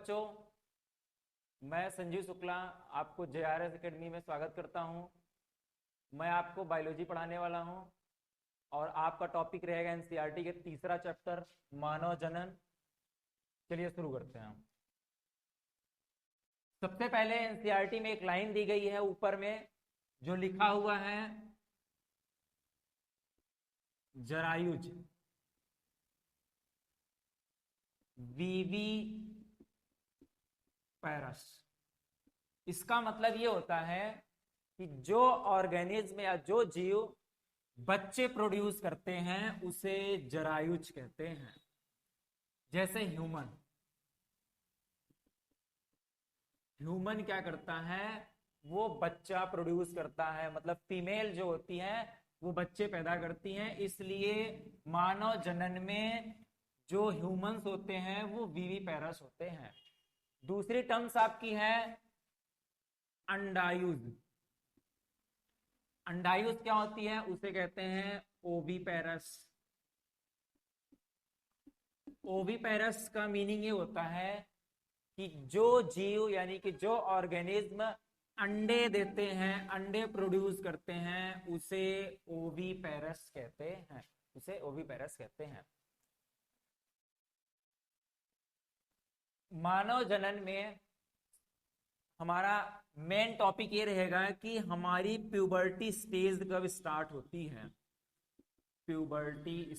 बच्चों, मैं संजीव शुक्ला आपको जेआरएस एकेडमी में स्वागत करता हूं। मैं आपको बायोलॉजी पढ़ाने वाला हूं और आपका टॉपिक रहेगा एनसीईआरटी के तीसरा चैप्टर मानव जनन। चलिए शुरू करते हैं। सबसे पहले एनसीईआरटी में एक लाइन दी गई है ऊपर में जो लिखा हुआ है जरायुज वीवी पैरस। इसका मतलब ये होता है कि जो ऑर्गेनिज्म या जो जीव बच्चे प्रोड्यूस करते हैं उसे जरायुज कहते हैं। जैसे ह्यूमन क्या करता है, वो बच्चा प्रोड्यूस करता है, मतलब फीमेल जो होती है वो बच्चे पैदा करती हैं। इसलिए मानव जनन में जो ह्यूमंस होते हैं वो वीवी पैरस होते हैं। दूसरी टर्म्स आपकी है अंडायुज। अंडायुज क्या होती है, उसे कहते हैं ओवीपेरस। ओवीपेरस का मीनिंग ये होता है कि जो जीव यानी कि जो ऑर्गेनिज्म अंडे देते हैं, अंडे प्रोड्यूस करते हैं, उसे ओवीपेरस कहते हैं। मानव जनन में हमारा मेन टॉपिक ये रहेगा कि हमारी प्यूबर्टी स्टेज कब स्टार्ट होती है। प्यूबर्टी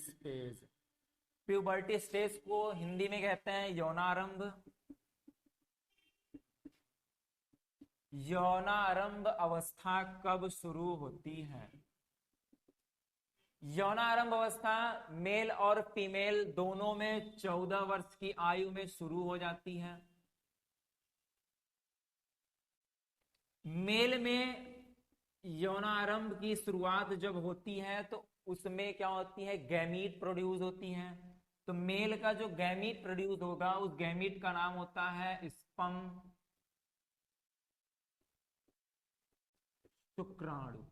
स्टेज को हिंदी में कहते हैं यौनारंभ। यौनारंभ अवस्था कब शुरू होती है? यौनारंभ अवस्था मेल और फीमेल दोनों में 14 वर्ष की आयु में शुरू हो जाती है। मेल में यौनारंभ की शुरुआत जब होती है तो उसमें क्या होती है, गैमीट प्रोड्यूस होती हैं। तो मेल का जो गैमीट प्रोड्यूस होगा उस गैमीट का नाम होता है स्पर्म, शुक्राणु।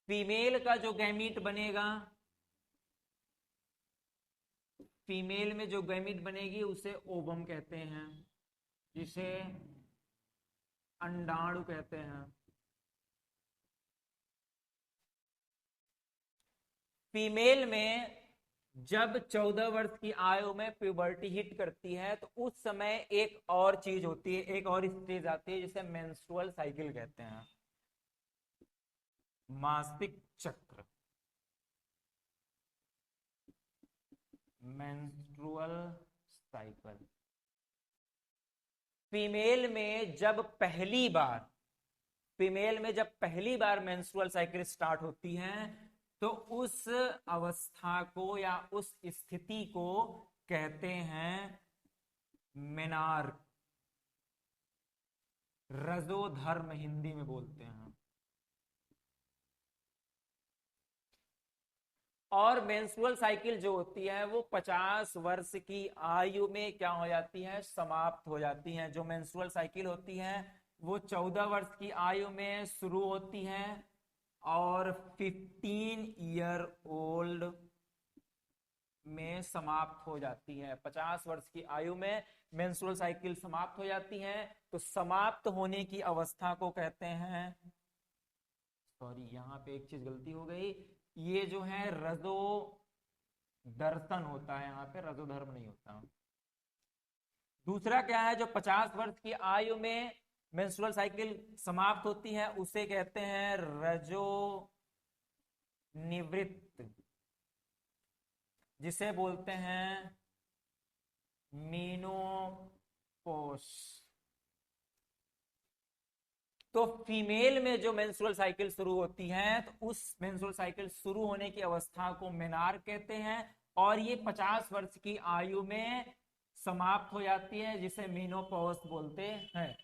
फीमेल का जो गैमीट बनेगा, फीमेल में जो गैमीट बनेगी उसे ओवम कहते हैं, जिसे अंडाणु कहते हैं। फीमेल में जब 14 वर्ष की आयु में प्यूबर्टी हिट करती है तो उस समय एक और चीज होती है, एक और स्टेज आती है जिसे मेंस्ट्रुअल साइकिल कहते हैं, मासिक चक्र। मेंस्ट्रुअल साइकिल फीमेल में जब पहली बार मेंस्ट्रुअल साइकिल स्टार्ट होती है तो उस अवस्था को या उस स्थिति को कहते हैं मेनार्क। रजोधर्म हिंदी में बोलते हैं। और मेंस्ट्रुअल साइकिल जो होती है वो 50 वर्ष की आयु में क्या हो जाती है, समाप्त हो जाती है। जो मेंस्ट्रुअल साइकिल होती है वो 14 वर्ष की आयु में शुरू होती है और 15 ईयर ओल्ड में समाप्त हो जाती है। 50 वर्ष की आयु में मेंस्ट्रुअल साइकिल समाप्त हो जाती है। तो समाप्त होने की अवस्था को कहते हैं, सॉरी यहाँ पे एक चीज गलती हो गई, ये जो है रजो दर्शन होता है, यहाँ पे रजोधर्म नहीं होता। दूसरा क्या है, जो 50 वर्ष की आयु में मेंस्ट्रुअल साइकिल समाप्त होती है उसे कहते हैं रजो निवृत्त, जिसे बोलते हैं मीनोपॉज। तो फीमेल में जो मेंस्ट्रुअल साइकिल शुरू होती है तो उस मेंस्ट्रुअल साइकिल शुरू होने की अवस्था को मेनार्क कहते हैं और ये 50 वर्ष की आयु में समाप्त हो जाती है, जिसे मीनोपॉज बोलते हैं।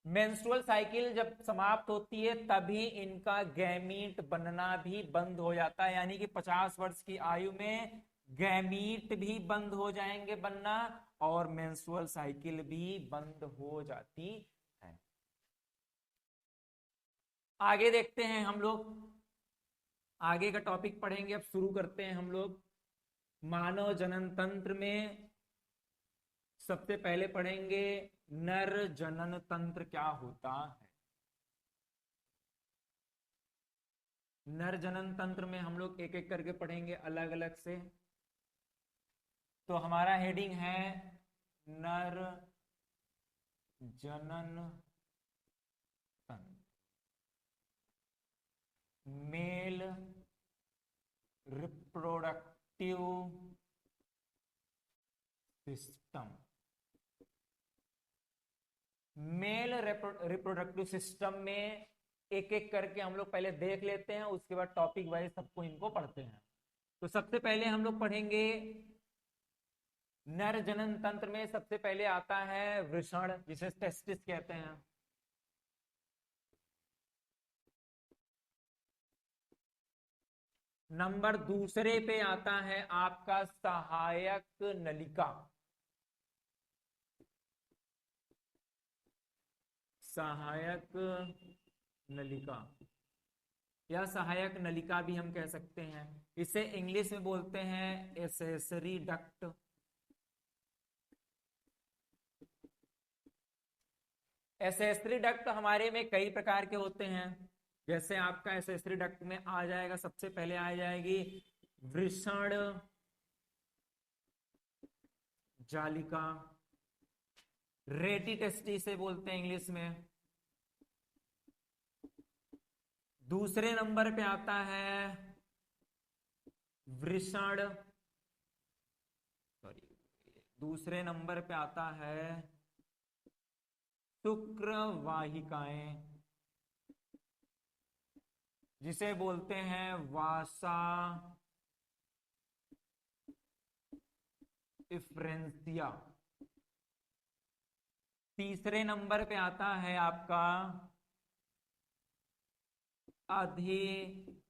मेंस्ट्रुअल साइकिल जब समाप्त होती है तभी इनका गैमीट बनना भी बंद हो जाता है, यानी कि 50 वर्ष की आयु में गैमीट भी बंद हो जाएंगे बनना और मेंस्ट्रुअल साइकिल भी बंद हो जाती है। आगे देखते हैं हम लोग, आगे का टॉपिक पढ़ेंगे। अब शुरू करते हैं हम लोग। मानव जनन तंत्र में सबसे पहले पढ़ेंगे नर जनन तंत्र क्या होता है। नर जनन तंत्र में हम लोग एक एक करके पढ़ेंगे अलग अलग से। तो हमारा हेडिंग है नर जनन तंत्र, male reproductive system. Male reproductive system में एक एक करके हम लोग पहले देख लेते हैं, उसके बाद टॉपिक वाइज सबको इनको पढ़ते हैं। तो सबसे पहले हम लोग पढ़ेंगे नर जनन तंत्र में सबसे पहले आता है वृषण, जिसे टेस्टिस कहते हैं। नंबर दूसरे पे आता है आपका सहायक नलिका। सहायक नलिका या सहायक नलिका भी हम कह सकते हैं। इसे इंग्लिश में बोलते हैं एसेसरी डक्ट। एसेसरी डक्ट हमारे में कई प्रकार के होते हैं। जैसे आपका एसेसरी डक्ट में आ जाएगा, सबसे पहले आ जाएगी वृषण जालिका, रेटी टेस्टी से बोलते हैं इंग्लिश में। दूसरे नंबर पे आता है वृषण, सॉरी, दूसरे नंबर पे आता है शुक्र वाहिकाएं, जिसे बोलते हैं वासा इफ्रेंसिया। तीसरे नंबर पे आता है आपका अधिवृषण,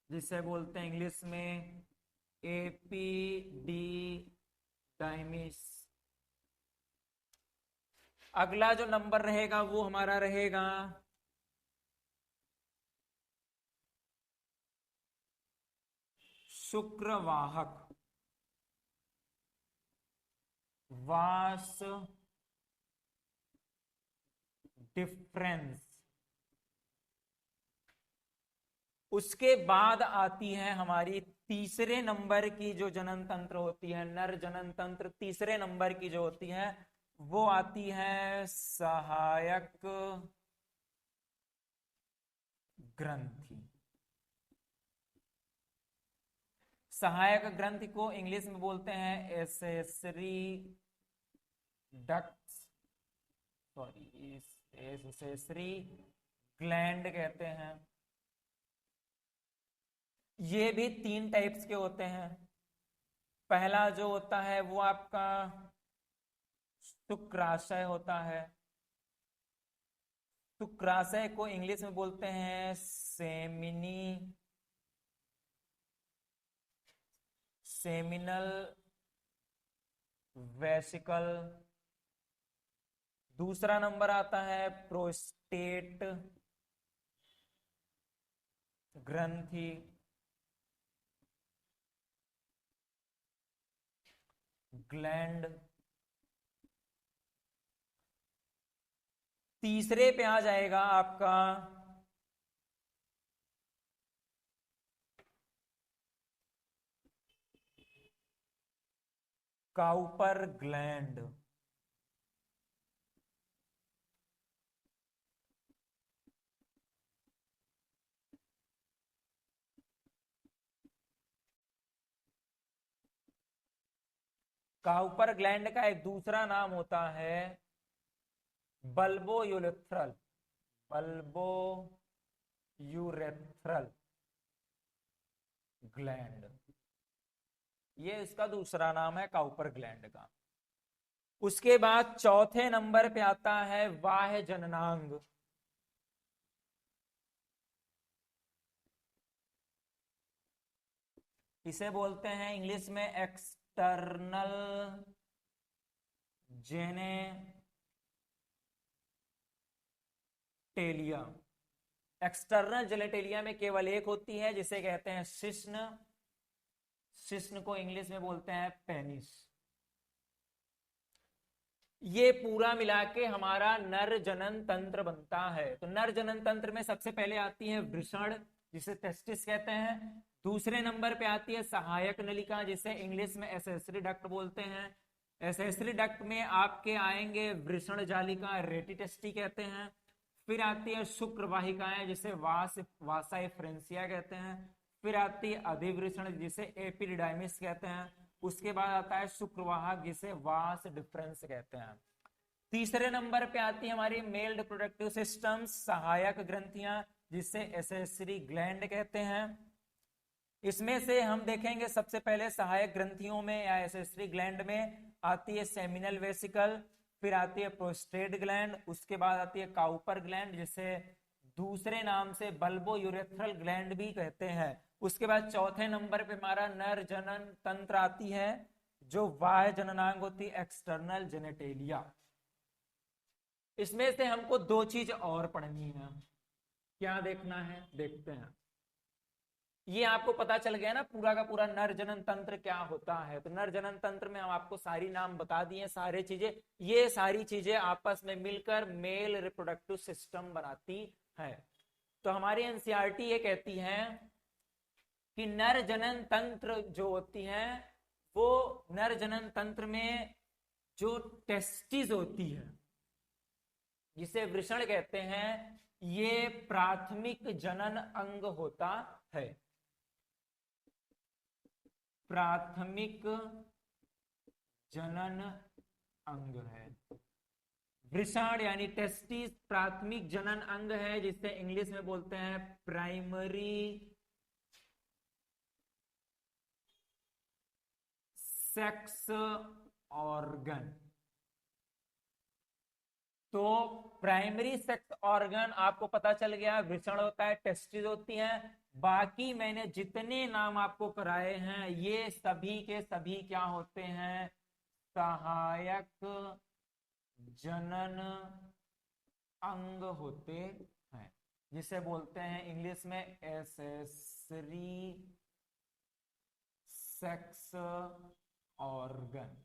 जिसे बोलते हैं इंग्लिश में एपीडीडाइमिस। अगला जो नंबर रहेगा वो हमारा रहेगा शुक्रवाहक, वास डिफरेंस। उसके बाद आती है हमारी तीसरे नंबर की जो जनन तंत्र होती है, नर जनन तंत्र तीसरे नंबर की जो होती है वो आती है सहायक ग्रंथि। सहायक ग्रंथि को इंग्लिश में बोलते हैं accessory ducts, sorry accessory gland कहते हैं। ये भी तीन टाइप्स के होते हैं। पहला जो होता है वो आपका शुक्राशय होता है। शुक्राशय को इंग्लिश में बोलते हैं सेमिनल वेसिकल। दूसरा नंबर आता है प्रोस्टेट ग्रंथि। ग्लैंड। तीसरे पे आ जाएगा आपका काउपर ग्लैंड। काउपर ग्लैंड का एक दूसरा नाम होता है bulbo urethral, bulbo urethral gland. ये इसका दूसरा नाम है काउपर ग्लैंड का। उसके बाद चौथे नंबर पे आता है बाह्य जननांग। इसे बोलते हैं इंग्लिश में एक्सटर्नल जेनेटेलिया। एक्सटर्नल जेनेटेलिया में केवल एक होती है, जिसे कहते हैं शिश्न शिश्न को इंग्लिश में बोलते हैं पेनिस। ये पूरा मिला के हमारा नर जनन तंत्र बनता है। तो नर जनन तंत्र में सबसे पहले आती है वृषण, जिसे टेस्टिस कहते हैं। दूसरे नंबर पे आती है सहायक नलिका, जिसे इंग्लिश में एसेसरी डक्ट बोलते हैं। एसेसरी डक्ट में आपके आएंगे वृषण जालिका, रेटिटेस्टी कहते हैं। फिर आती है शुक्र वाहिकाएं, जिसे वासा एफ्रेंसिया कहते हैं। फिर आती है अधिवृषण, जिसे एपिडिडाइमिस कहते हैं। उसके बाद आता है शुक्रवाहक, जिसे वास डिफरेंस कहते हैं। तीसरे नंबर पे आती है हमारी मेल रिप्रोडक्टिव सिस्टम, सहायक ग्रंथियां, जिसे एसेसरी ग्लैंड कहते हैं। इसमें से हम देखेंगे सबसे पहले सहायक ग्रंथियों में या एसेसरी ग्लैंड में आती है सेमिनल वेसिकल, फिर आती है प्रोस्टेट ग्लैंड, उसके बाद आती है काउपर ग्लैंड, जिसे दूसरे नाम से बल्बो यूरेथ्रल ग्लैंड भी कहते हैं। उसके बाद चौथे नंबर पे हमारा नर जनन तंत्र आती है, जो बाह्य जननांग होती है, एक्सटर्नल जेनेटेलिया। इसमें से हमको दो चीज और पढ़नी है। क्या देखना है, देखते हैं। ये आपको पता चल गया ना पूरा का पूरा नर जनन तंत्र क्या होता है। तो नर जनन तंत्र में हम आपको सारी नाम बता दिए, सारे चीजें, ये सारी चीजें आपस में मिलकर मेल रिप्रोडक्टिव सिस्टम बनाती है। तो हमारी एनसीईआरटी ये कहती है कि नर जनन तंत्र जो होती है, वो नर जनन तंत्र में जो टेस्टिस होती है, जिसे वृषण कहते हैं, ये प्राथमिक जनन अंग होता है। प्राथमिक जनन अंग है वृषण, यानी टेस्टिस प्राथमिक जनन अंग है, जिसे इंग्लिश में बोलते हैं प्राइमरी सेक्स ऑर्गन। तो प्राइमरी सेक्स ऑर्गन आपको पता चल गया, वृषण होता है, टेस्टिस होती हैं। बाकी मैंने जितने नाम आपको कराए हैं, ये सभी के सभी क्या होते हैं, सहायक जनन अंग होते हैं, जिसे बोलते हैं इंग्लिश में एसेसरी सेक्स ऑर्गन।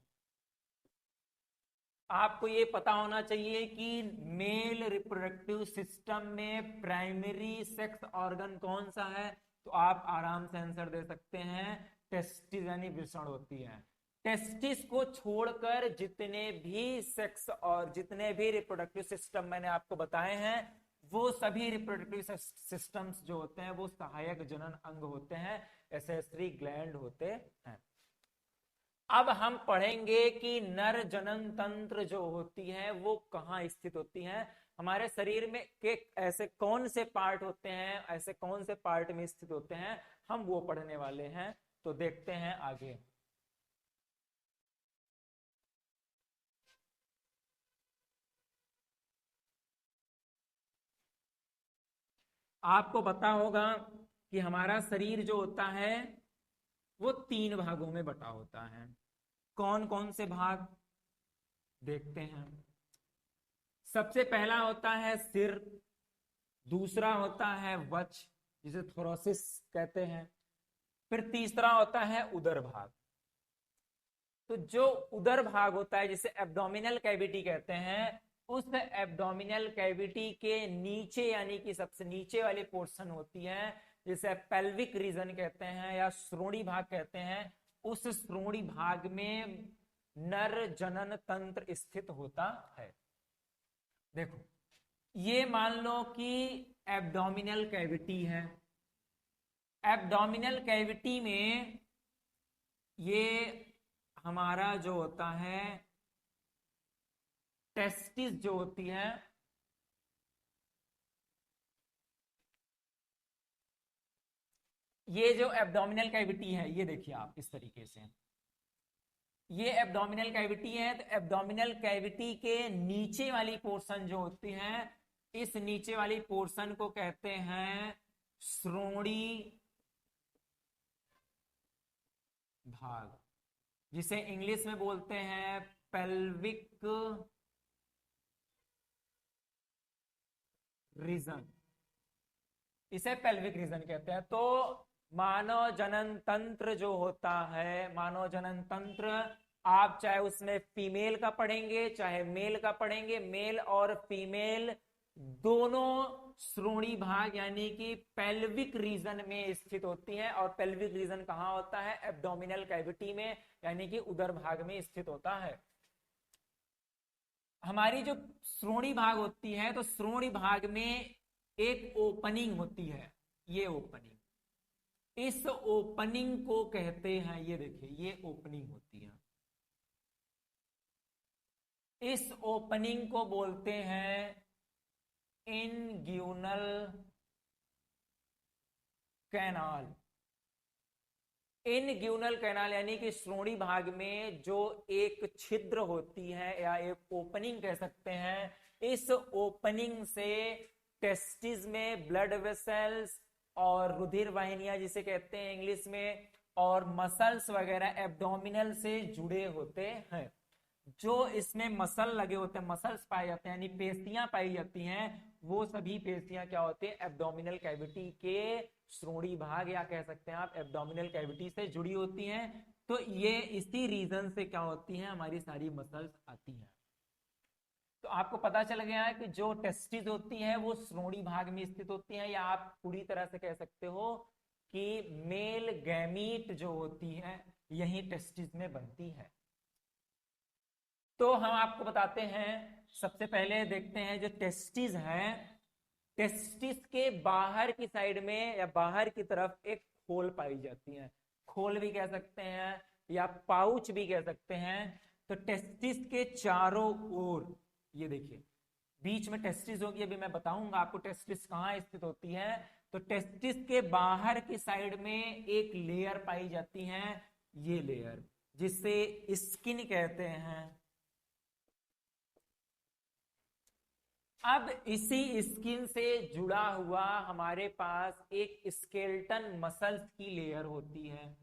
आपको ये पता होना चाहिए कि मेल रिप्रोडक्टिव सिस्टम में प्राइमरी सेक्स ऑर्गन कौन सा है। तो आप आराम से आंसर दे सकते हैं, टेस्टिस यानी वृषण होती है। टेस्टिस को छोड़कर जितने भी सेक्स और जितने भी रिप्रोडक्टिव सिस्टम मैंने आपको बताए हैं, वो सभी रिप्रोडक्टिव सिस्टम्स जो होते हैं वो सहायक जनन अंग होते हैं, एसेसरी ग्लैंड होते हैं। अब हम पढ़ेंगे कि नर जनन तंत्र जो होती है वो कहाँ स्थित होती है, हमारे शरीर में के ऐसे कौन से पार्ट होते हैं, ऐसे कौन से पार्ट में स्थित होते हैं, हम वो पढ़ने वाले हैं। तो देखते हैं आगे। आपको पता होगा कि हमारा शरीर जो होता है वो 3 भागों में बटा होता है। कौन कौन से भाग, देखते हैं। सबसे पहला होता है सिर, दूसरा होता है वक्ष, जिसे थोरोसिस कहते हैं। फिर तीसरा होता है उदर भाग। तो जो उदर भाग होता है, जिसे एब्डोमिनल कैविटी कहते हैं, उस एब्डोमिनल कैविटी के नीचे, यानी कि सबसे नीचे वाली पोर्शन होती है, जिसे पेल्विक रीजन कहते हैं या श्रोणी भाग कहते हैं, उस श्रोणी भाग में नर जनन तंत्र स्थित होता है। देखो, ये मान लो कि एब्डोमिनल कैविटी है। एब्डोमिनल कैविटी में ये हमारा जो होता है टेस्टिस जो होती है, ये जो एब्डोमिनल कैविटी है, ये देखिए आप इस तरीके से, ये एब्डोमिनल कैविटी है। तो एब्डोमिनल कैविटी के नीचे वाली पोर्शन जो होती है, इस नीचे वाली पोर्शन को कहते हैं श्रोणी भाग, जिसे इंग्लिश में बोलते हैं पेल्विक रीजन। इसे पेल्विक रीजन कहते हैं। तो मानव जनन तंत्र जो होता है, मानव जनन तंत्र, आप चाहे उसमें फीमेल का पढ़ेंगे चाहे मेल का पढ़ेंगे, मेल और फीमेल दोनों श्रोणी भाग यानी कि पेल्विक रीजन में स्थित होती हैं। और पेल्विक रीजन कहाँ होता है? एब्डोमिनल कैविटी में, यानी कि उदर भाग में स्थित होता है। हमारी जो श्रोणी भाग होती है, तो श्रोणी भाग में एक ओपनिंग होती है, ये ओपनिंग, इस ओपनिंग को कहते हैं, ये देखिए ये ओपनिंग होती है, इस ओपनिंग को बोलते हैं इनग्यूनल कैनाल। इनग्यूनल कैनाल यानी कि श्रोणी भाग में जो एक छिद्र होती है या एक ओपनिंग कह सकते हैं, इस ओपनिंग से टेस्टिस में ब्लड वेसल्स और रुधिर वाहिनियां जिसे कहते हैं इंग्लिश में, और मसल्स वगैरह एब्डोमिनल से जुड़े होते हैं। जो इसमें मसल लगे होते हैं, मसल्स पाए जाते हैं यानी पेशियां पाई जाती हैं, वो सभी पेशियां क्या होती है? एब्डोमिनल कैविटी के श्रोणी भाग या कह सकते हैं आप एब्डोमिनल कैविटी से जुड़ी होती हैं। तो ये इसी रीजन से क्या होती हैं? हमारी सारी मसल्स आती हैं। तो आपको पता चल गया है कि जो टेस्टिस होती है वो श्रोणी भाग में स्थित होती है, या आप पूरी तरह से कह सकते हो कि मेल गैमीट जो होती है यही टेस्टिस में बनती है। तो हम आपको बताते हैं, सबसे पहले देखते हैं जो टेस्टिस है, टेस्टिस के बाहर की साइड में या बाहर की तरफ एक खोल पाई जाती है, खोल भी कह सकते हैं या पाउच भी कह सकते हैं। तो टेस्टिस के चारों ओर ये देखिए बीच में टेस्टिस होगी, अभी मैं बताऊंगा आपको टेस्टिस कहाँ स्थित होती है। तो टेस्टिस के बाहर की साइड में एक लेयर पाई जाती है, ये लेयर जिसे स्किन कहते हैं। अब इसी स्किन से जुड़ा हुआ हमारे पास एक स्केलेटन मसल्स की लेयर होती है,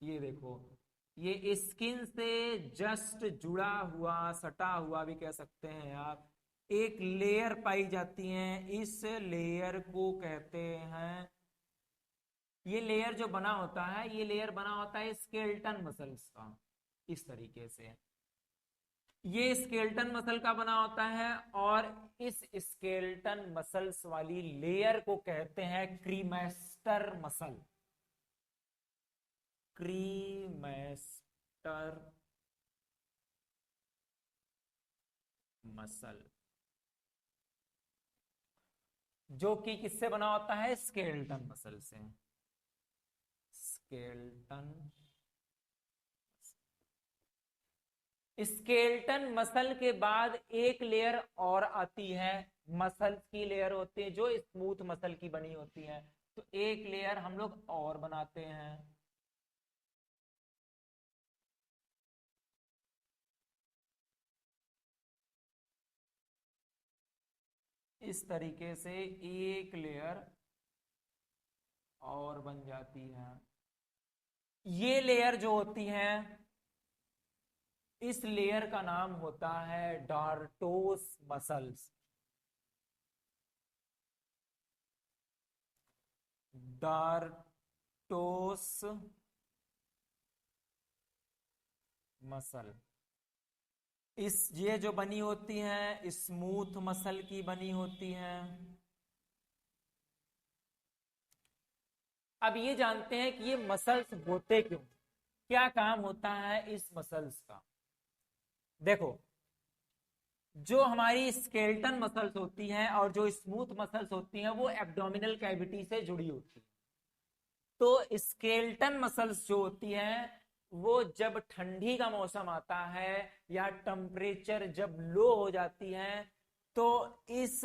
ये देखो ये स्किन से जस्ट जुड़ा हुआ, सटा हुआ भी कह सकते हैं आप, एक लेयर पाई जाती है, इस लेयर को कहते हैं, ये लेयर जो बना होता है, ये लेयर बना होता है स्केलेटन मसल्स का, इस तरीके से ये स्केलेटन मसल का बना होता है। और इस स्केलेटन मसल्स वाली लेयर को कहते हैं क्रीमेस्टर मसल, क्रीमेस्टर मसल, जो कि किससे बना होता है? स्केलेटन मसल से, स्केलेटन। स्केलेटन मसल के बाद एक लेयर और आती है, मसल्स की लेयर होती है जो स्मूथ मसल की बनी होती है। तो एक लेयर हम लोग और बनाते हैं, इस तरीके से एक लेयर और बन जाती है। ये लेयर जो होती है, इस लेयर का नाम होता है डार्टोस मसल्स, डार्टोस मसल। इस ये जो बनी होती है स्मूथ मसल की बनी होती है। अब ये जानते हैं कि ये मसल्स होते क्यों, क्या काम होता है इस मसल्स का। देखो जो हमारी स्केलेटन मसल्स होती हैं और जो स्मूथ मसल्स होती हैं वो एब्डोमिनल कैविटी से जुड़ी होती है। तो स्केलेटन मसल्स जो होती हैं वो जब ठंडी का मौसम आता है या टेम्परेचर जब लो हो जाती है, तो इस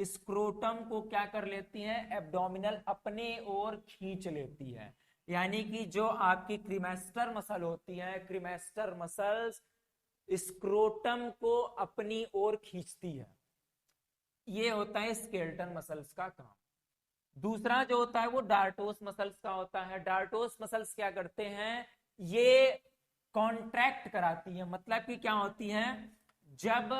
स्क्रोटम को क्या कर लेती है? एब्डोमिनल अपने ओर खींच लेती है। यानी कि जो आपकी क्रीमेस्टर मसल होती है, क्रीमेस्टर मसल्स स्क्रोटम को अपनी ओर खींचती है, ये होता है स्केलेटन मसल्स का काम। दूसरा जो होता है वो डार्टोस मसल्स का होता है। डार्टोस मसल्स क्या करते हैं? ये कॉन्ट्रैक्ट कराती है, मतलब कि क्या होती है, जब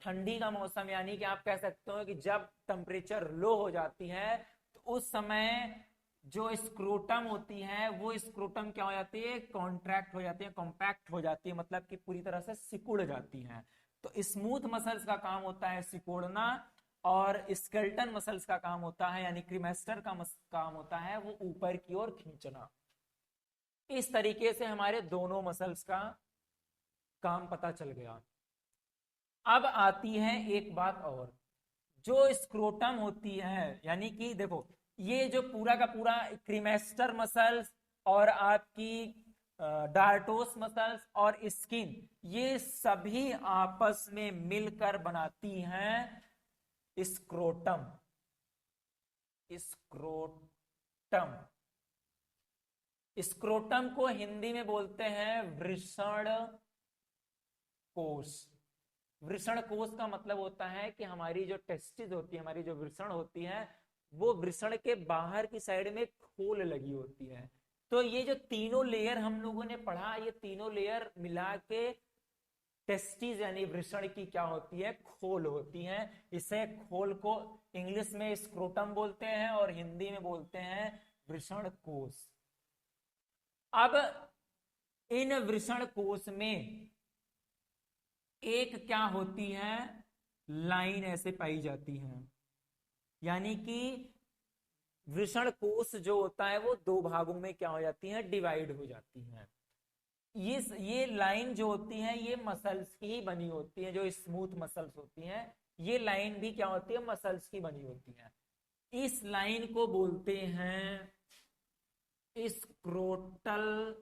ठंडी का मौसम यानी कि आप कह सकते हो कि जब टेम्परेचर लो हो जाती है, तो उस समय जो स्क्रोटम होती है वो स्क्रोटम क्या हो जाती है, कॉन्ट्रैक्ट हो जाती है, कॉम्पैक्ट हो जाती है, मतलब कि पूरी तरह से सिकुड़ जाती है। तो स्मूथ मसल्स का काम होता है सिकुड़ना, और स्केलेटन मसल्स का काम होता है, यानी क्रीमेस्टर का काम होता है वो ऊपर की ओर खींचना। इस तरीके से हमारे दोनों मसल्स का काम पता चल गया। अब आती है एक बात और, जो स्क्रोटम होती है, यानी कि देखो ये जो पूरा का पूरा क्रीमेस्टर मसल्स और आपकी डार्टोस मसल्स और स्किन, ये सभी आपस में मिलकर बनाती हैं स्क्रोटम। स्क्रोटम, स्क्रोटम को हिंदी में बोलते हैं वृषण कोश। वृषण कोश का मतलब होता है कि हमारी जो टेस्टिस होती है, हमारी जो वृषण होती है, वो वृषण के बाहर की साइड में खोल लगी होती है। तो ये जो तीनों लेयर हम लोगों ने पढ़ा, ये तीनों लेयर मिला के टेस्टिस यानी वृषण की क्या होती है, खोल होती है। इसे खोल को इंग्लिश में स्क्रोटम बोलते हैं और हिंदी में बोलते हैं वृषण कोश। अब इन वृषण कोश में एक क्या होती है, लाइन ऐसे पाई जाती है, यानी कि वृषण कोश जो होता है वो दो भागों में क्या हो जाती है, डिवाइड हो जाती है। ये लाइन जो होती है ये मसल्स की ही बनी होती है, जो स्मूथ मसल्स होती हैं, ये लाइन भी क्या होती है, मसल्स की बनी होती है। इस लाइन को बोलते हैं स्क्रोटल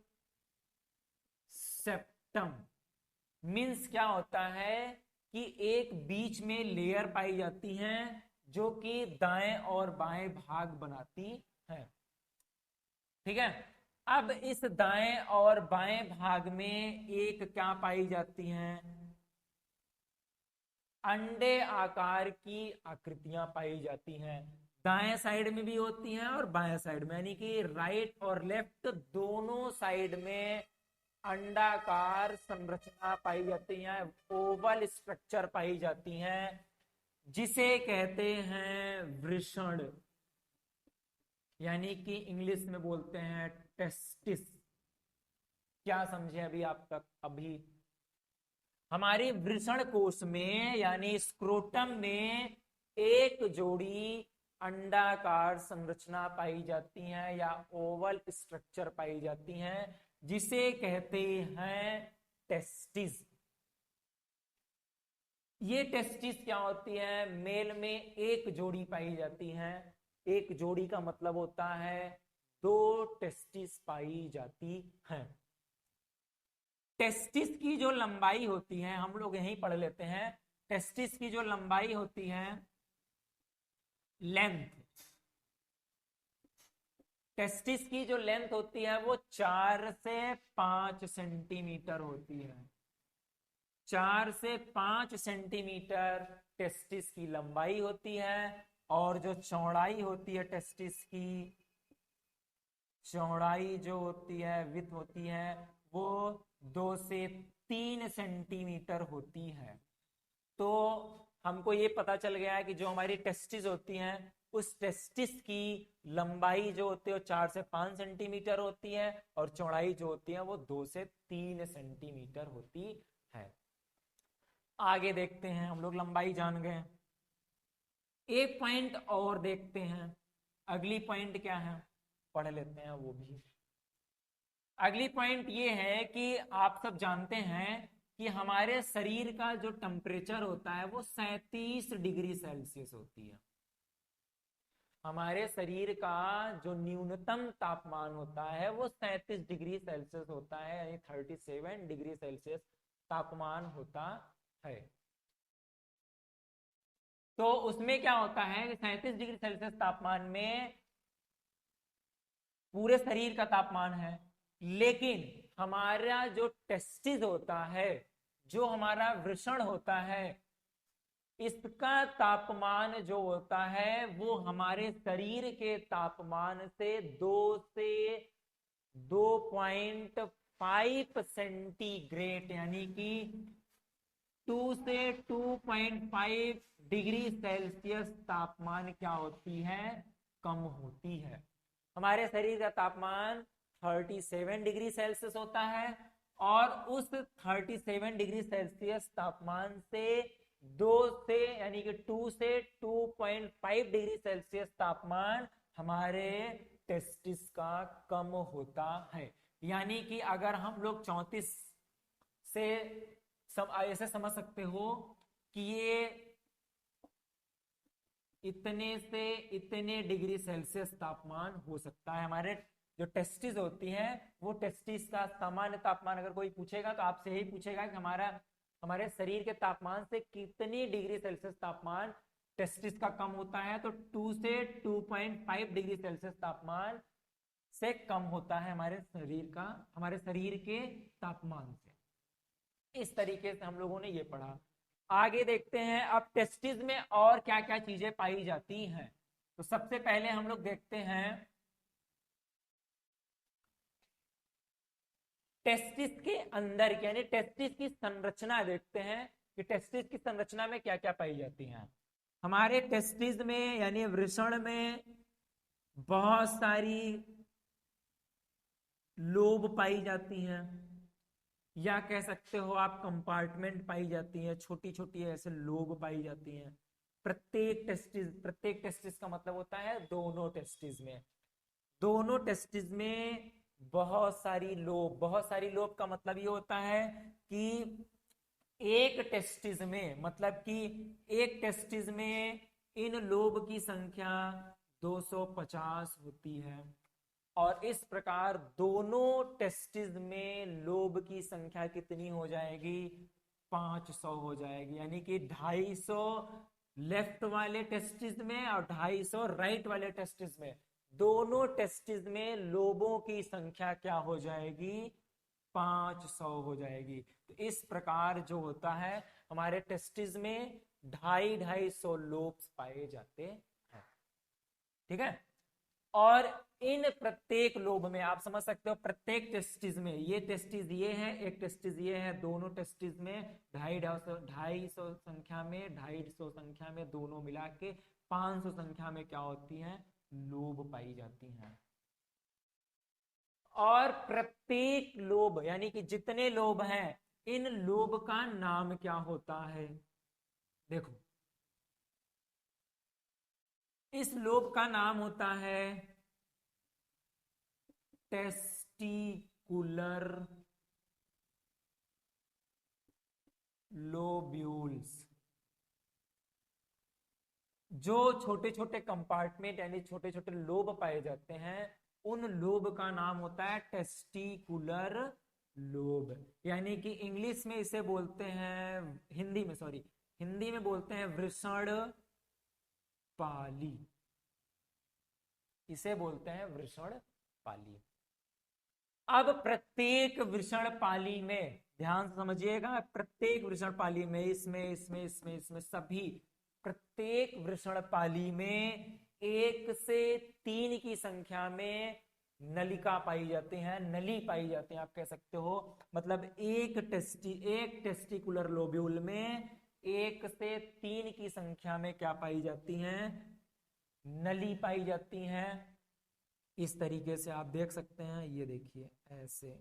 सेप्टम। मीन्स क्या होता है कि एक बीच में लेयर पाई जाती है जो कि दाएं और बाएं भाग बनाती है। ठीक है, अब इस दाएं और बाएं भाग में एक क्या पाई जाती हैं, अंडे आकार की आकृतियां पाई जाती हैं। दाएं साइड में भी होती हैं और बाएं साइड में, यानी कि राइट और लेफ्ट दोनों साइड में अंडाकार संरचना पाई जाती है, ओवल स्ट्रक्चर पाई जाती हैं, जिसे कहते हैं वृषण, यानी कि इंग्लिश में बोलते हैं टेस्टिस। क्या समझे अभी आप तक? अभी हमारी वृषण कोश में यानी स्क्रोटम में एक जोड़ी अंडाकार संरचना पाई जाती है या ओवल स्ट्रक्चर पाई जाती हैं, जिसे कहते हैं टेस्टिस। ये टेस्टिस क्या होती है, मेल में एक जोड़ी पाई जाती है। एक जोड़ी का मतलब होता है दो टेस्टिस पाई जाती हैं। टेस्टिस की जो लंबाई होती है, हम लोग यहीं पढ़ लेते हैं, टेस्टिस की जो लंबाई होती है, लेंथ, टेस्टिस की जो लेंथ होती है वो 4 से 5 सेंटीमीटर होती है। 4 से 5 सेंटीमीटर टेस्टिस की लंबाई होती है, और जो चौड़ाई होती है टेस्टिस की, चौड़ाई जो होती है, विड्थ होती है, वो 2 से 3 सेंटीमीटर होती है। तो हमको ये पता चल गया है कि जो हमारी टेस्टिस होती हैं, उस टेस्टिस की लंबाई जो होती है वो 4 से 5 सेंटीमीटर होती है, और चौड़ाई जो होती है वो 2 से 3 सेंटीमीटर होती है। आगे देखते हैं, हम लोग लंबाई जान गए, एक पॉइंट और देखते हैं। अगली पॉइंट क्या है, पढ़ लेते हैं वो भी। अगली पॉइंट ये है कि आप सब जानते हैं कि हमारे शरीर का जो टेम्परेचर होता है वो 37 डिग्री सेल्सियस होती है। हमारे शरीर का जो न्यूनतम तापमान होता है वो 37 डिग्री सेल्सियस होता है, यानी 37 डिग्री सेल्सियस तापमान होता है। तो उसमें क्या होता है कि 37 डिग्री सेल्सियस तापमान में पूरे शरीर का तापमान है, लेकिन हमारा जो टेस्टिस होता है, जो हमारा वृषण होता है, इसका तापमान जो होता है वो हमारे शरीर के तापमान से 2 से 2.5 सेंटीग्रेड, यानी कि 2 से 2.5 डिग्री सेल्सियस तापमान क्या होती है, कम होती है। हमारे शरीर का तापमान 37 डिग्री सेल्सियस होता है, और उस 37 डिग्री सेल्सियस तापमान से 2 से यानी कि 2 से 2.5 डिग्री सेल्सियस तापमान हमारे टेस्टिस का कम होता है। यानी कि अगर हम लोग 34 से ऐसे समझ सकते हो कि ये इतने से इतने डिग्री सेल्सियस तापमान हो सकता है। हमारे जो टेस्टिस होती हैं, वो टेस्टिस का सामान्य तापमान अगर कोई पूछेगा तो आपसे यही पूछेगा कि हमारे शरीर के तापमान से कितनी डिग्री सेल्सियस तापमान टेस्टिस का कम होता है, तो 2 से 2.5 डिग्री सेल्सियस तापमान से कम होता है हमारे शरीर के तापमान से। इस तरीके से हम लोगों ने ये पढ़ा। आगे देखते हैं अब टेस्टिस में और क्या क्या चीजें पाई जाती हैं। तो सबसे पहले हम लोग देखते हैं टेस्टिस के अंदर, यानी टेस्टिस की संरचना देखते हैं कि टेस्टिस की संरचना में क्या क्या पाई जाती हैं। हमारे टेस्टिस में यानी वृषण में बहुत सारी लोब पाई जाती हैं, या कह सकते हो आप कंपार्टमेंट पाई जाती हैं, छोटी छोटी ऐसे लोब पाई जाती हैं प्रत्येक टेस्टिस का मतलब होता है दोनों टेस्टिस में बहुत सारी लोब का मतलब ये होता है कि एक टेस्टिस में इन लोब की संख्या 250 होती है, और इस प्रकार दोनों टेस्टिस में लोब की संख्या कितनी हो जाएगी, 500 हो जाएगी। यानी कि 250 लेफ्ट वाले टेस्टिस में और 250 राइट वाले टेस्टिस में, दोनों टेस्टिस में लोबों की संख्या क्या हो जाएगी, 500 हो जाएगी। तो इस प्रकार जो होता है हमारे टेस्टिस में 250 लोब्स पाए जाते हैं। ठीक है, और इन प्रत्येक लोब में आप समझ सकते हो प्रत्येक टेस्टिस में, ये टेस्टिस ये है, एक टेस्टिस ये है, दोनों टेस्टिस में 250 संख्या में 250 संख्या में दोनों मिला के 500 संख्या में क्या होती हैं, लोब पाई जाती हैं। और प्रत्येक लोब यानी कि जितने लोब हैं, इन लोब का नाम क्या होता है, देखो इस लोब का नाम होता है टेस्टिकुलर लोब्यूल्स। जो छोटे छोटे कंपार्टमेंट यानी छोटे छोटे लोब पाए जाते हैं, उन लोब का नाम होता है टेस्टिकुलर लोब। यानी कि इंग्लिश में इसे बोलते हैं, हिंदी में बोलते हैं वृषण पाली, इसे बोलते हैं वृषण पाली। अब प्रत्येक वृषण पाली में ध्यान से समझिएगा, प्रत्येक वृषण पाली में इसमें सभी प्रत्येक वृषण पाली में 1 से 3 की संख्या में नलिका पाई जाती है, नली पाई जाती है आप कह सकते हो। मतलब एक टेस्टिकुलर लोब्यूल में 1 से 3 की संख्या में क्या पाई जाती हैं, नली पाई जाती हैं। इस तरीके से आप देख सकते हैं, ये देखिए ऐसे,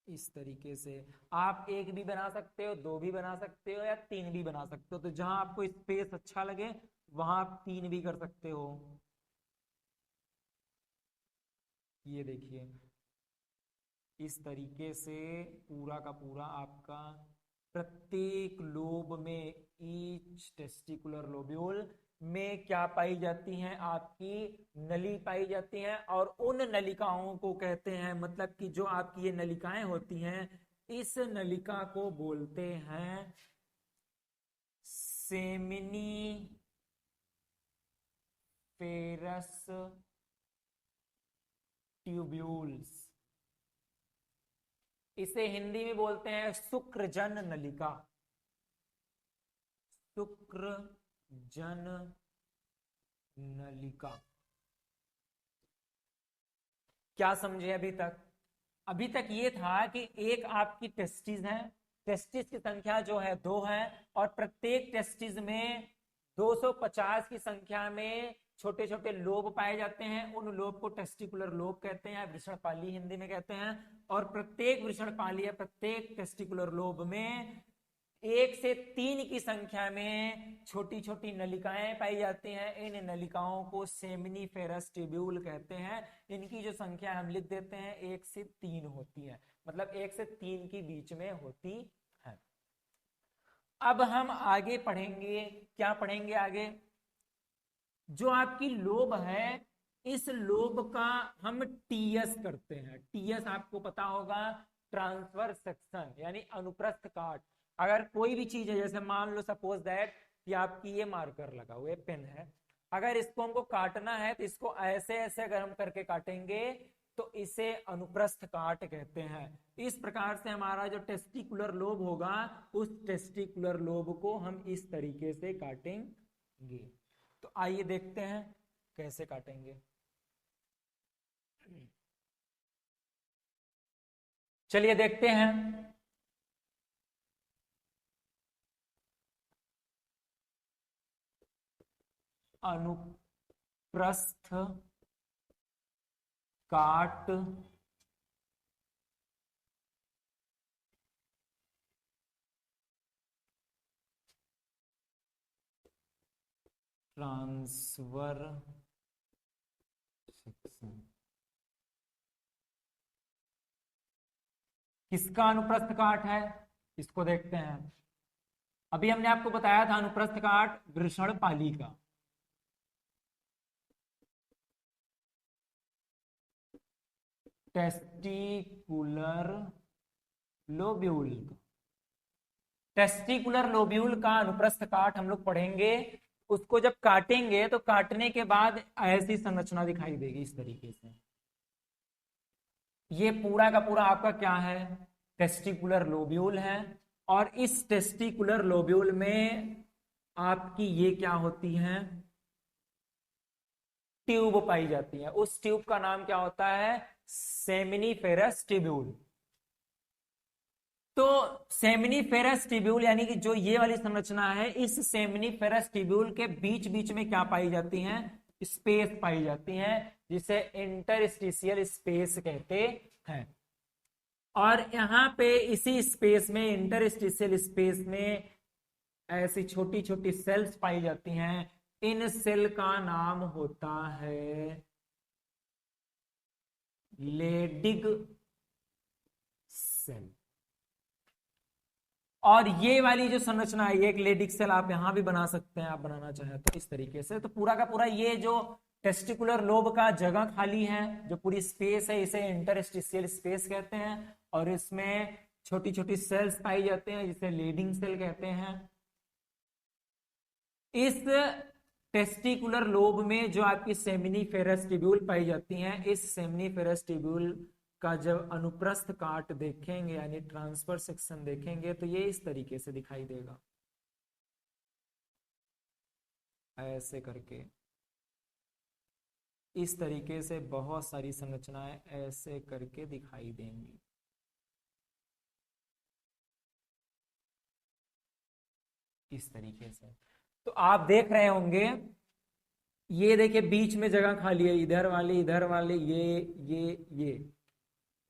इस तरीके से आप 1 भी बना सकते हो, 2 भी बना सकते हो, या 3 भी बना सकते हो। तो जहां आपको स्पेस अच्छा लगे वहां आप 3 भी कर सकते हो। ये देखिए इस तरीके से पूरा का पूरा आपका प्रत्येक लोब में, ईच टेस्टिकुलर लोब्यूल में क्या पाई जाती हैं, आपकी नली पाई जाती हैं। और उन नलिकाओं को कहते हैं, मतलब कि जो आपकी ये नलिकाएं होती हैं, इस नलिका को बोलते हैं सेमिनी फेरस ट्यूब्यूल्स। इसे हिंदी में बोलते हैं शुक्रजन नलिका, शुक्रजन नलिका। क्या समझे अभी तक? अभी तक ये था कि एक आपकी टेस्टिस है, टेस्टिस की संख्या जो है 2 है, और प्रत्येक टेस्टिस में 250 की संख्या में छोटे छोटे लोब पाए जाते हैं। उन लोब को टेस्टिकुलर लोब कहते हैं, वृषणपाली हिंदी में कहते हैं। और प्रत्येक वृषणपाली या प्रत्येक टेस्टिकुलर लोब में 1 से 3 की संख्या में छोटी छोटी नलिकाएं पाई जाती हैं। इन नलिकाओं को सेमिनिफेरस ट्यूब्यूल कहते हैं। इनकी जो संख्या हम लिख देते हैं 1 से 3 होती है, मतलब 1 से 3 के बीच में होती है। अब हम आगे पढ़ेंगे, क्या पढ़ेंगे आगे? जो आपकी लोब है, इस लोब का हम टीएस करते हैं। टीएस आपको पता होगा, ट्रांसफर सेक्शन यानी अनुप्रस्थ काट। अगर कोई भी चीज है, जैसे मान लो सपोज दैट कि आपकी ये मार्कर लगा हुआ है, पेन है, अगर इसको हमको काटना है तो इसको ऐसे ऐसे अगर हम करके काटेंगे तो इसे अनुप्रस्थ काट कहते हैं। इस प्रकार से हमारा जो टेस्टिकुलर लोब होगा, उस टेस्टिकुलर लोब को हम इस तरीके से काटेंगे। तो आइए देखते हैं कैसे काटेंगे। चलिए देखते हैं। अनुप्रस्थ काट ट्रांसफर सेक्शन किसका अनुप्रस्थ काट है, इसको देखते हैं। अभी हमने आपको बताया था अनुप्रस्थ काट वृषणपाली का। टेस्टिकुलर लोब्यूल, टेस्टिकुलर लोब्यूल का अनुप्रस्थ काट हम लोग पढ़ेंगे। उसको जब काटेंगे तो काटने के बाद ऐसी संरचना दिखाई देगी इस तरीके से। ये पूरा का पूरा आपका क्या है, टेस्टिकुलर लोब्यूल है। और इस टेस्टिकुलर लोब्यूल में आपकी ये क्या होती है, ट्यूब पाई जाती है। उस ट्यूब का नाम क्या होता है, सेमिनिफेरस ट्यूब्यूल। तो सेमिनिफेरस ट्यूब्यूल यानी कि जो ये वाली संरचना है, इस सेमिनिफेरस ट्यूब्यूल के बीच बीच में क्या पाई जाती हैं, स्पेस पाई जाती हैं, जिसे इंटरस्टिशियल स्पेस कहते हैं। और यहां पे इसी स्पेस में, इंटरस्टिशियल स्पेस में ऐसी छोटी छोटी सेल्स पाई जाती हैं। इन सेल का नाम होता है लेडिग सेल। और ये वाली जो संरचना है, ये एक लेडिक सेल आप यहां भी बना सकते हैं, आप बनाना चाहें तो इस तरीके से। तो पूरा का पूरा ये जो टेस्टिकुलर लोब का जगह खाली है, जो पूरी स्पेस है, इसे इंटरस्टिशियल स्पेस कहते हैं। और इसमें छोटी छोटी सेल्स पाई जाते हैं, जिसे लीडिंग सेल कहते हैं। इस टेस्टिकुलर लोब में जो आपकी सेमिनिफेरस ट्यूब्यूल पाई जाती हैं, इस सेमिनिफेरस ट्यूब्यूल का जब अनुप्रस्थ काट देखेंगे यानी ट्रांसफर सेक्शन देखेंगे, तो ये इस तरीके से दिखाई देगा, ऐसे करके। इस तरीके से बहुत सारी संरचनाएं ऐसे करके दिखाई देंगी। इस तरीके से तो आप देख रहे होंगे, ये देखिए बीच में जगह खाली है, इधर वाले ये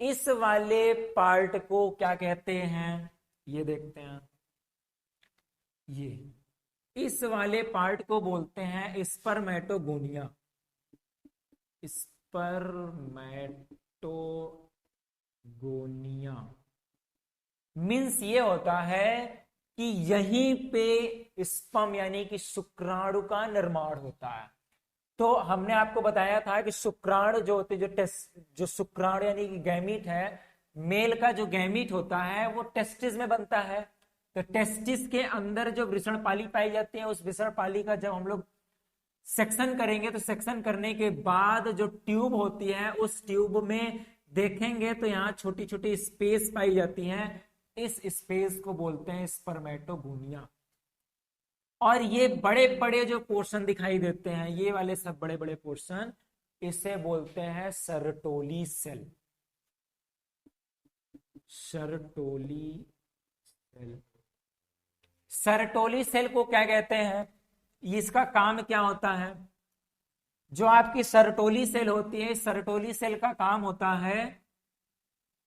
इस वाले पार्ट को क्या कहते हैं, ये देखते हैं। ये इस वाले पार्ट को बोलते हैं स्पर्मेटोगोनिया। स्पर्मेटोगोनिया मीन्स ये होता है कि यहीं पे स्पर्म यानी कि शुक्राणु का निर्माण होता है। तो हमने आपको बताया था कि शुक्राणु जो होते, जो शुक्राणु यानी कि गैमीट है, मेल का जो गैमीट होता है वो टेस्टिस में बनता है। तो टेस्टिस के अंदर जो वृषणपाली पाई जाती है, उस वृषणपाली का जब हम लोग सेक्शन करेंगे, तो सेक्शन करने के बाद जो ट्यूब होती है, उस ट्यूब में देखेंगे तो यहाँ छोटी छोटी स्पेस पाई जाती हैं। इस स्पेस को बोलते हैं स्पर्मेटोगोनिया। और ये बड़े बड़े जो पोर्शन दिखाई देते हैं, ये वाले सब बड़े बड़े पोर्शन, इसे बोलते हैं Sertoli cell. Sertoli cell, Sertoli cell को क्या कहते हैं, इसका काम क्या होता है? जो आपकी सर्टोली सेल होती है, सर्टोली सेल का काम होता है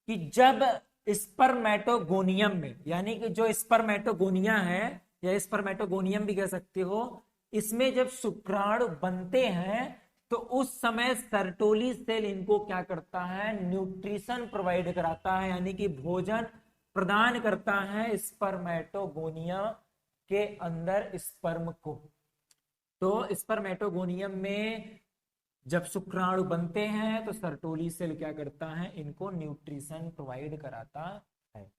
कि जब स्पर्मेटोगोनियम में, यानी कि जो स्पर्मेटोगोनिया है या स्पर्मेटोगोनियम भी कह सकते हो, इसमें जब शुक्राणु बनते हैं तो उस समय सर्टोली सेल इनको क्या करता है? न्यूट्रिशन प्रोवाइड कराता है, यानी कि भोजन प्रदान करता है स्पर्मेटोगोनिया के अंदर स्पर्म को। तो स्पर्मेटोगोनियम में जब शुक्राणु बनते हैं तो सर्टोली सेल क्या करता है? इनको न्यूट्रिशन प्रोवाइड कराता है।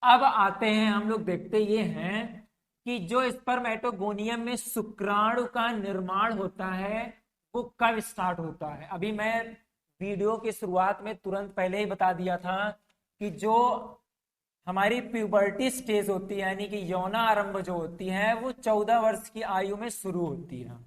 अब आते हैं हम लोग, देखते ये हैं कि जो स्पर्मेटोगोनियम में शुक्राणु का निर्माण होता है वो कब स्टार्ट होता है। अभी मैं वीडियो की शुरुआत में तुरंत पहले ही बता दिया था कि जो हमारी प्यूबर्टी स्टेज होती है, यानी कि यौना आरंभ जो होती है, वो 14 वर्ष की आयु में शुरू होती है।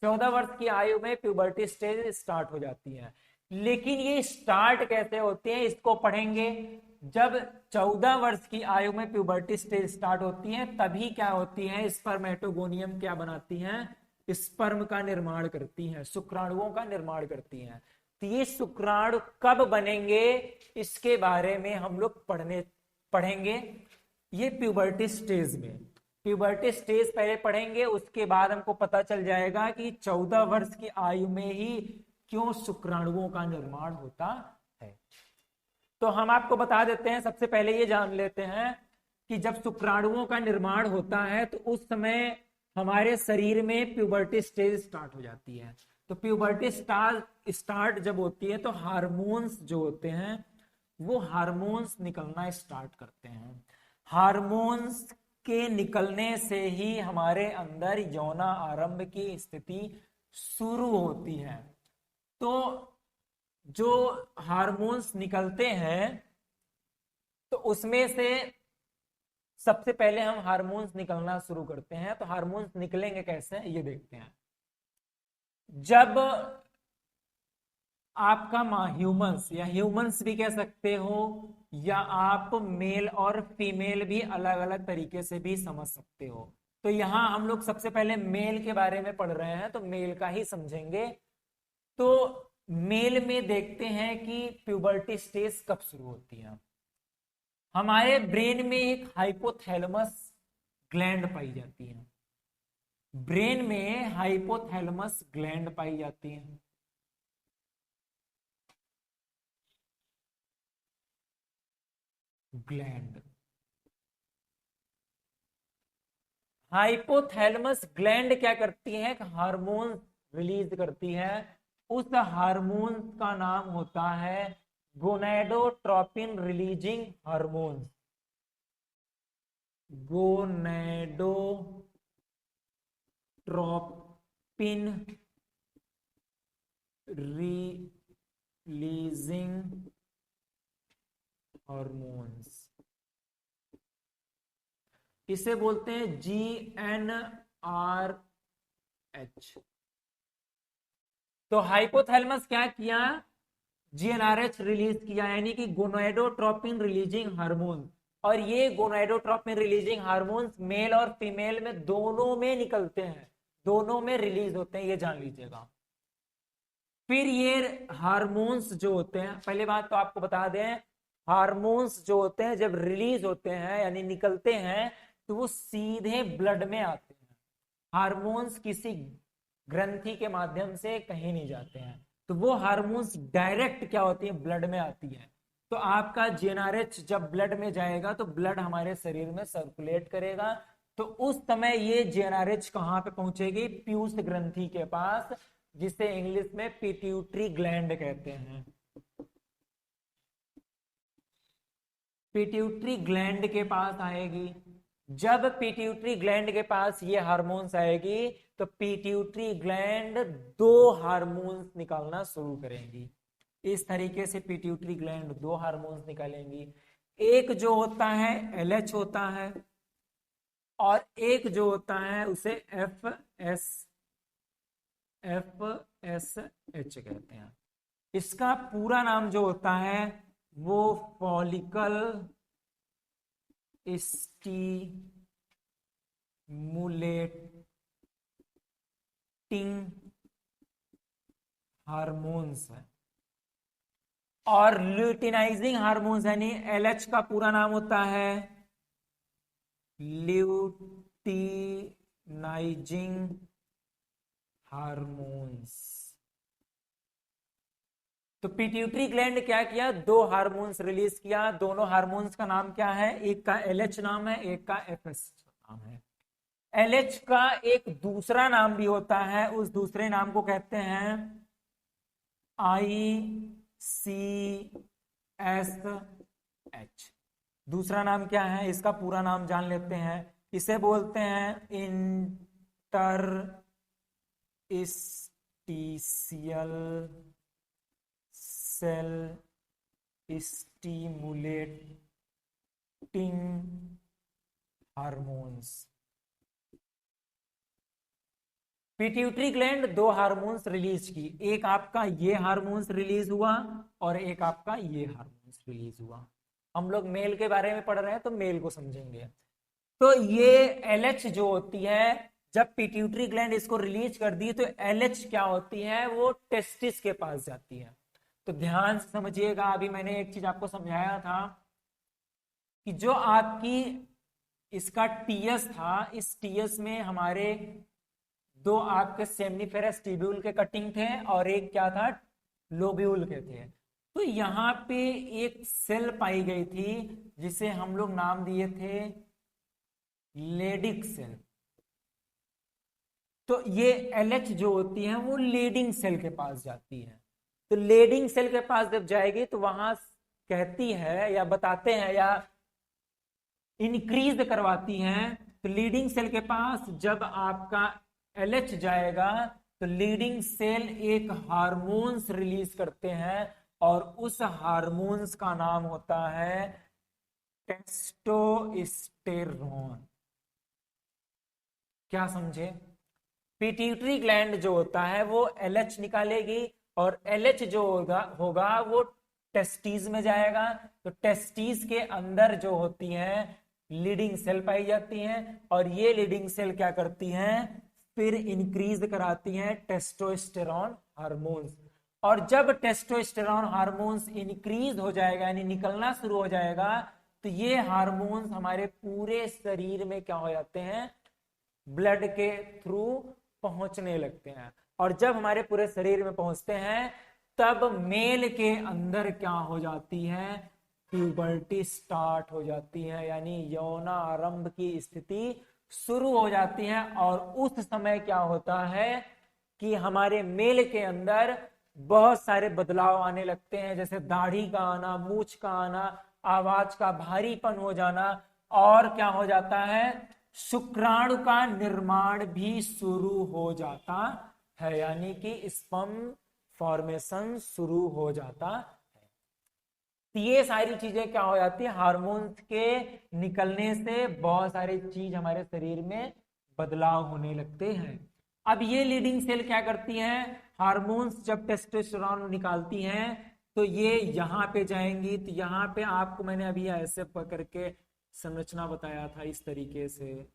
14 वर्ष की आयु में प्यूबर्टी स्टेज स्टार्ट हो जाती है। लेकिन ये स्टार्ट कैसे होते हैं इसको पढ़ेंगे। जब 14 वर्ष की आयु में प्यूबर्टी स्टेज स्टार्ट होती है तभी क्या होती है? स्पर्मेटोगोनियम क्या बनाती हैं? स्पर्म का निर्माण करती हैं, शुक्राणुओं का निर्माण करती हैं। तो ये शुक्राणु कब बनेंगे इसके बारे में हम लोग पढ़ेंगे ये प्यूबर्टी स्टेज में। प्यूबर्टी स्टेज पहले पढ़ेंगे, उसके बाद हमको पता चल जाएगा कि 14 वर्ष की आयु में ही क्यों शुक्राणुओं का निर्माण होता है। तो हम आपको बता देते हैं, सबसे पहले ये जान लेते हैं कि जब शुक्राणुओं का निर्माण होता है तो उस समय हमारे शरीर में प्यूबर्टी स्टेज स्टार्ट हो जाती है। तो प्यूबर्टी स्टार्ट जब होती है तो हार्मोन्स जो होते हैं वो हार्मोन्स निकलना स्टार्ट करते हैं। हार्मोन्स के निकलने से ही हमारे अंदर यौना आरंभ की स्थिति शुरू होती है। तो जो हार्मोन्स निकलते हैं तो उसमें से सबसे पहले हम हार्मोन्स निकलना शुरू करते हैं। तो हार्मोन्स निकलेंगे कैसे ये देखते हैं। जब आपका ह्यूमंस या ह्यूमंस भी कह सकते हो, या आप मेल और फीमेल भी अलग अलग तरीके से भी समझ सकते हो। तो यहां हम लोग सबसे पहले मेल के बारे में पढ़ रहे हैं तो मेल का ही समझेंगे। तो मेल में देखते हैं कि प्यूबर्टी स्टेज कब शुरू होती है। हमारे ब्रेन में एक हाइपोथैलेमस ग्लैंड पाई जाती है। ब्रेन में हाइपोथैलेमस ग्लैंड पाई जाती है। ग्लैंड, हाइपोथैलेमस ग्लैंड क्या करती है? हार्मोन रिलीज करती है। उस हार्मोन का नाम होता है gonadotropin releasing hormone. Gonadotropin releasing hormones, इसे बोलते हैं GnRH। तो हाइपोथैलेमस क्या किया? GnRH रिलीज किया, यानी कि गोनेडोट्रोपिन रिलीजिंग हार्मोन। और ये गोनेडोट्रोपिन रिलीजिंग हार्मोन्स मेल और फीमेल में दोनों में निकलते हैं, दोनों में रिलीज होते हैं, ये जान लीजिएगा। फिर ये हार्मोन्स जो होते हैं, पहले बात तो आपको बता दें, हार्मोन्स जो होते हैं जब रिलीज होते हैं यानी निकलते हैं तो वो सीधे ब्लड में आते हैं। हार्मोन्स किसी ग्रंथि के माध्यम से कहीं नहीं जाते हैं। तो वो हार्मोन्स डायरेक्ट क्या होती है? ब्लड में आती है। तो आपका GnRH जब ब्लड में जाएगा तो ब्लड हमारे शरीर में सर्कुलेट करेगा। तो उस समय ये GnRH कहां पे पहुंचेगी? पीयूष ग्रंथि के पास, जिसे इंग्लिश में पिट्यूटरी ग्लैंड कहते हैं। पिट्यूटरी ग्लैंड के पास आएगी। जब पिट्यूटरी ग्लैंड के पास ये हार्मोन्स आएगी तो पिट्यूटरी ग्लैंड दो हार्मोन्स निकालना शुरू करेंगी। इस तरीके से पिट्यूटरी ग्लैंड दो हार्मोन्स निकालेंगी। एक जो होता है LH होता है, और एक जो होता है उसे FSH कहते हैं। इसका पूरा नाम जो होता है वो फॉलिकल हार्मोन्स है। और ल्यूटिनाइजिंग हार्मोन्स यानी एलएच का पूरा नाम होता है ल्यूटिनाइजिंग हार्मोन्स। तो पिट्यूटरी ग्लैंड क्या किया, दो हार्मोन्स रिलीज किया। दोनों हार्मोन्स का नाम क्या है, एक का एलएच नाम है, एक का एफएस नाम है। एलएच का एक दूसरा नाम भी होता है, उस दूसरे नाम को कहते हैं ICSH। दूसरा नाम क्या है, इसका पूरा नाम जान लेते हैं। इसे बोलते हैं interstitial cell stimulating hormones. Pituitary gland दो हार्मोन्स रिलीज की, एक आपका ये हार्मोन्स रिलीज हुआ और एक आपका ये हार्मोन्स रिलीज हुआ। हम लोग मेल के बारे में पढ़ रहे हैं तो मेल को समझेंगे। तो ये एलएच जो होती है, जब पिट्यूटरी ग्लैंड इसको रिलीज कर दी तो एलएच क्या होती है, वो टेस्टिस के पास जाती है। तो ध्यान से समझिएगा, अभी मैंने एक चीज आपको समझाया था कि जो आपकी इसका टीएस था, इस टीएस में हमारे दो आपके सेमनीफेरस ट्यूब्यूल के कटिंग थे और एक क्या था, लोब्यूल के थे। तो यहाँ पे एक सेल पाई गई थी जिसे हम लोग नाम दिए थे लेडिक सेल। तो ये एलएच जो होती है वो लीडिंग सेल के पास जाती है। तो लीडिंग सेल के पास जब जाएगी तो वहां कहती है या बताते हैं या इंक्रीज करवाती हैं। तो लीडिंग सेल के पास जब आपका एलएच जाएगा तो लीडिंग सेल एक हार्मोन्स रिलीज करते हैं और उस हार्मोन्स का नाम होता है टेस्टोस्टेरोन। क्या समझे? पिट्यूटरी ग्लैंड जो होता है वो एलएच निकालेगी और एलएच जो होगा वो टेस्टीज में जाएगा। तो टेस्टीज के अंदर जो होती हैं लीडिंग सेल पाई जाती हैं और ये लीडिंग सेल क्या करती हैं, फिर इंक्रीज कराती हैं टेस्टोस्टेरोन हार्मोन्स। और जब टेस्टोस्टेरोन हार्मोन्स इंक्रीज हो जाएगा यानी निकलना शुरू हो जाएगा तो ये हार्मोन्स हमारे पूरे शरीर में क्या हो जाते हैं, ब्लड के थ्रू पहुंचने लगते हैं। और जब हमारे पूरे शरीर में पहुंचते हैं तब मेल के अंदर क्या हो जाती है, प्यूबर्टी स्टार्ट हो जाती है यानी यौनारंभ की स्थिति शुरू हो जाती है। और उस समय क्या होता है कि हमारे मेल के अंदर बहुत सारे बदलाव आने लगते हैं, जैसे दाढ़ी का आना, मूछ का आना, आवाज का भारीपन हो जाना, और क्या हो जाता है, शुक्राणु का निर्माण भी शुरू हो जाता है यानी कि स्पर्म फॉर्मेशन शुरू हो जाता है। ये सारी चीजें क्या हो जाती है, हार्मोन्स के निकलने से बहुत सारी चीज हमारे शरीर में बदलाव होने लगते हैं। अब ये लीडिंग सेल क्या करती हैं, हार्मोन्स जब टेस्टोस्टेरोन निकालती हैं तो ये यहां पे जाएंगी। तो यहां पे आपको मैंने अभी ऐसे पकड़ के संरचना बताया था इस तरीके से।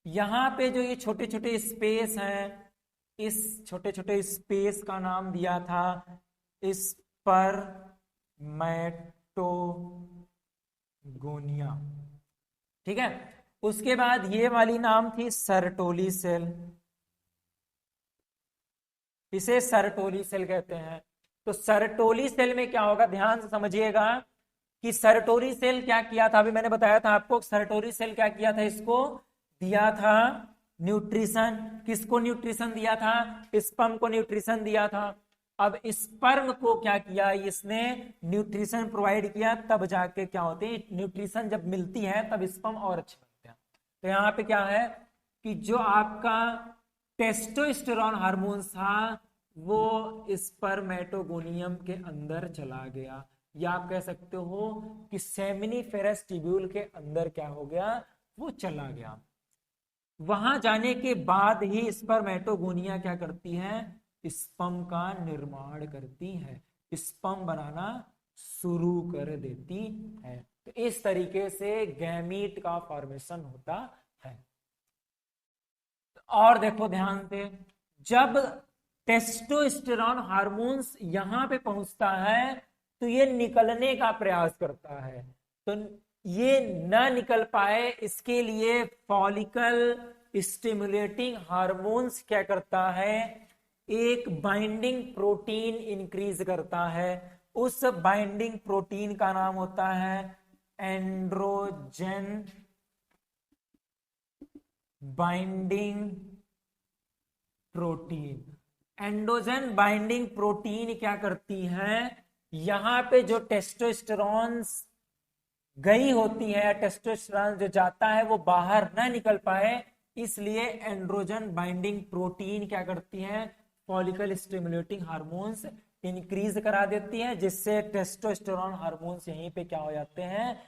यहां पे जो ये छोटे छोटे स्पेस हैं, इस छोटे छोटे स्पेस का नाम दिया था स्पर्मेटोगोनिया। ठीक है, उसके बाद ये वाली नाम थी सर्टोली सेल, इसे सर्टोली सेल कहते हैं। तो सर्टोली सेल में क्या होगा, ध्यान से समझिएगा कि सर्टोली सेल क्या किया था, अभी मैंने बताया था आपको, सर्टोली सेल क्या किया था, इसको दिया था न्यूट्रिशन। किसको न्यूट्रिशन दिया था, स्पर्म को न्यूट्रिशन दिया था। अब स्पर्म को क्या किया, इसने न्यूट्रिशन प्रोवाइड किया, तब जाके क्या होते हैं, न्यूट्रिशन जब मिलती है तब स्पर्म और अच्छे बनते हैं। तो यहाँ पे क्या है कि जो आपका टेस्टोस्टेरोन हार्मोन था वो स्पर्मेटोगोनियम के अंदर चला गया, या आप कह सकते हो कि सेमिनिफेरस ट्यूब्यूल के अंदर क्या हो गया, वो चला गया। वहां जाने के बाद ही स्पर्मेटोगोनिया क्या करती है, स्पर्म का निर्माण करती है, स्पर्म बनाना शुरू कर देती है। तो इस तरीके से गैमीट का फॉर्मेशन होता है। और देखो ध्यान से, जब टेस्टोस्टेरॉन हार्मोन्स यहां पे पहुंचता है तो ये निकलने का प्रयास करता है, तो ये न निकल पाए इसके लिए फॉलिकल स्टिमुलेटिंग हार्मोन्स क्या करता है, एक बाइंडिंग प्रोटीन इंक्रीज करता है। उस बाइंडिंग प्रोटीन का नाम होता है androgen binding protein. Androgen binding protein क्या करती है, यहां पे जो टेस्टोस्टेरॉन गई होती है, टेस्टोस्टेरॉन जो जाता है वो बाहर ना निकल पाए, इसलिए एंड्रोजन बाइंडिंग प्रोटीन क्या करती है, फॉलिकल स्टिमुलेटिंग हार्मोन्स इंक्रीज करा देती है, जिससे टेस्टोस्टेरॉन हार्मोन्स यहीं पे क्या हो जाते हैं,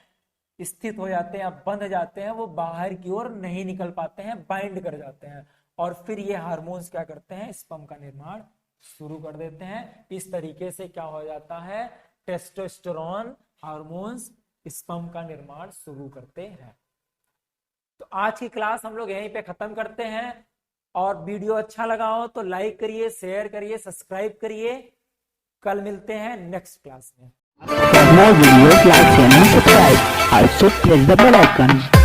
स्थित हो जाते हैं, बंध जाते हैं, वो बाहर की ओर नहीं निकल पाते हैं, बाइंड कर जाते हैं, और फिर ये हार्मोन्स क्या करते हैं, स्पर्म का निर्माण शुरू कर देते हैं। इस तरीके से क्या हो जाता है, टेस्टोस्टेरॉन हार्मोन्स स्पर्म का निर्माण शुरू करते हैं। तो आज की क्लास हम लोग यहीं पे खत्म करते हैं, और वीडियो अच्छा लगा हो तो लाइक करिए, शेयर करिए, सब्सक्राइब करिए। कल मिलते हैं नेक्स्ट क्लास में। For more videos, like, share and subscribe. Also press the bell icon.